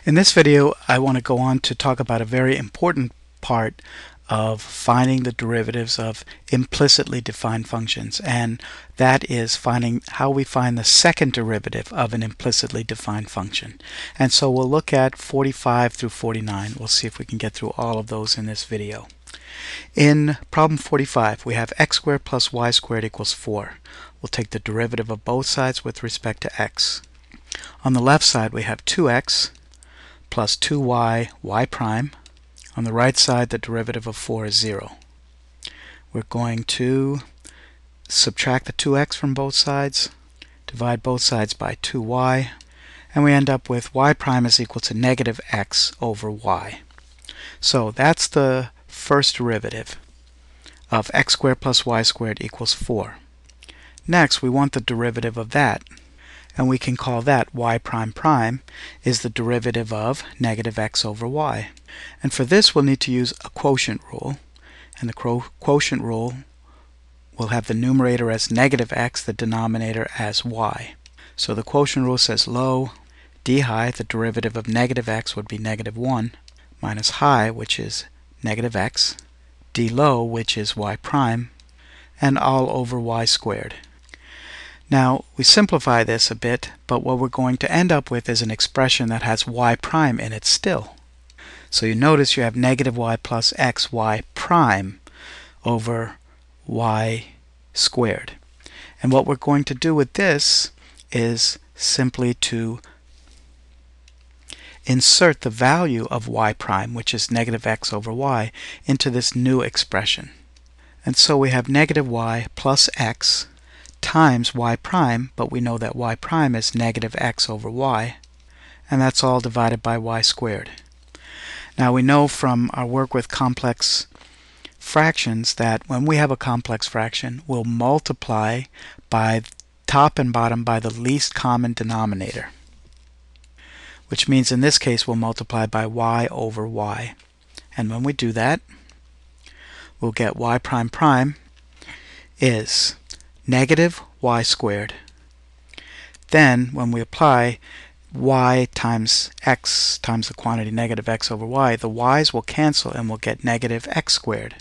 In this video, I want to go on to talk about a very important part of finding the derivatives of implicitly defined functions, and that is finding how we find the second derivative of an implicitly defined function. And so we'll look at 45 through 49. We'll see if we can get through all of those in this video. In problem 45, we have x squared plus y squared equals 4. We'll take the derivative of both sides with respect to x. On the left side, we have 2x plus 2y, y prime. On the right side, the derivative of 4 is 0. We're going to subtract the 2x from both sides, divide both sides by 2y, and we end up with y prime is equal to negative x over y. So that's the first derivative of x squared plus y squared equals 4. Next, we want the derivative of that, and we can call that y prime prime is the derivative of negative x over y. And for this, we'll need to use a quotient rule, and the quotient rule will have the numerator as negative x, the denominator as y. So the quotient rule says low d high, the derivative of negative x would be negative 1, minus high, which is negative x, d low, which is y prime, and all over y squared. Now, we simplify this a bit, but what we're going to end up with is an expression that has y prime in it still. So you notice you have negative y plus x y prime over y squared. And what we're going to do with this is simply to insert the value of y prime, which is negative x over y, into this new expression. And so we have negative y plus x times y prime, but we know that y prime is negative x over y, and that's all divided by y squared. Now we know from our work with complex fractions that when we have a complex fraction, we'll multiply by top and bottom by the least common denominator, which means in this case we'll multiply by y over y. And when we do that, we'll get y prime prime is negative y squared. Then when we apply y times x times the quantity negative x over y, the y's will cancel and we'll get negative x squared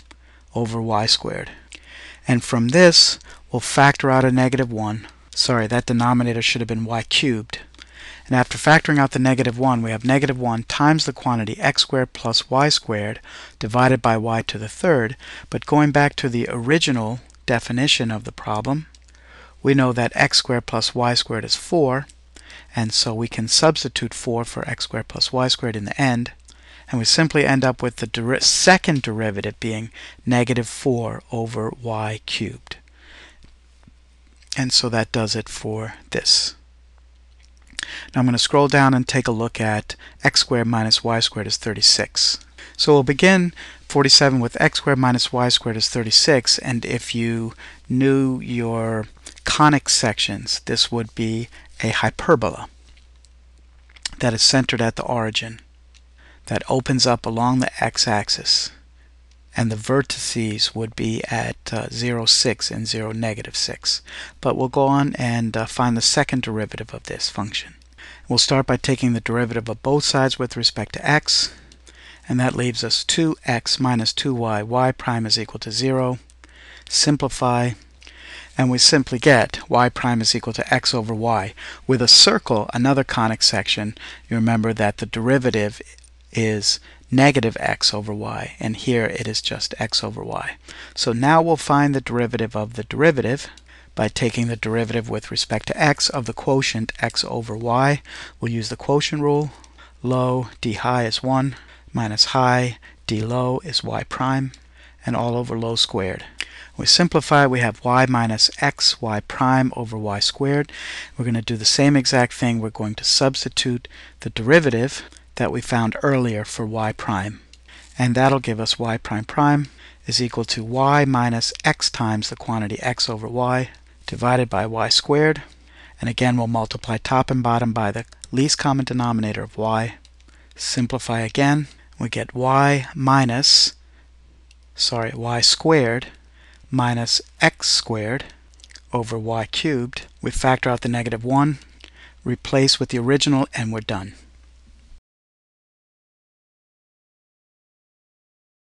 over y squared. And from this, we'll factor out a negative 1. Sorry, that denominator should have been y cubed. And after factoring out the negative 1, we have negative 1 times the quantity x squared plus y squared divided by y to the third. But going back to the original definition of the problem, we know that x squared plus y squared is 4, and so we can substitute 4 for x squared plus y squared in the end, and we simply end up with the second derivative being negative 4 over y cubed. And so that does it for this. Now I'm going to scroll down and take a look at x squared minus y squared is 36. So we'll begin 47 with x squared minus y squared is 36, and if you knew your conic sections, this would be a hyperbola that is centered at the origin, that opens up along the x-axis, and the vertices would be at 0, 6 and 0, negative 6. But we'll go on and find the second derivative of this function. We'll start by taking the derivative of both sides with respect to x, and that leaves us 2x minus 2y, y prime is equal to 0. Simplify, and we simply get y prime is equal to x over y. With a circle, another conic section, you remember that the derivative is negative x over y, and here it is just x over y. So now we'll find the derivative of the derivative by taking the derivative with respect to x of the quotient x over y. We'll use the quotient rule. Low d high is 1, minus high d low is y prime, and all over low squared. We simplify, we have y minus x y prime over y squared. We're going to do the same exact thing. We're going to substitute the derivative that we found earlier for y prime, and that'll give us y prime prime is equal to y minus x times the quantity x over y divided by y squared. And again, we'll multiply top and bottom by the least common denominator of y. Simplify again, we get y squared minus x squared over y cubed. We factor out the negative 1, replace with the original, and we're done.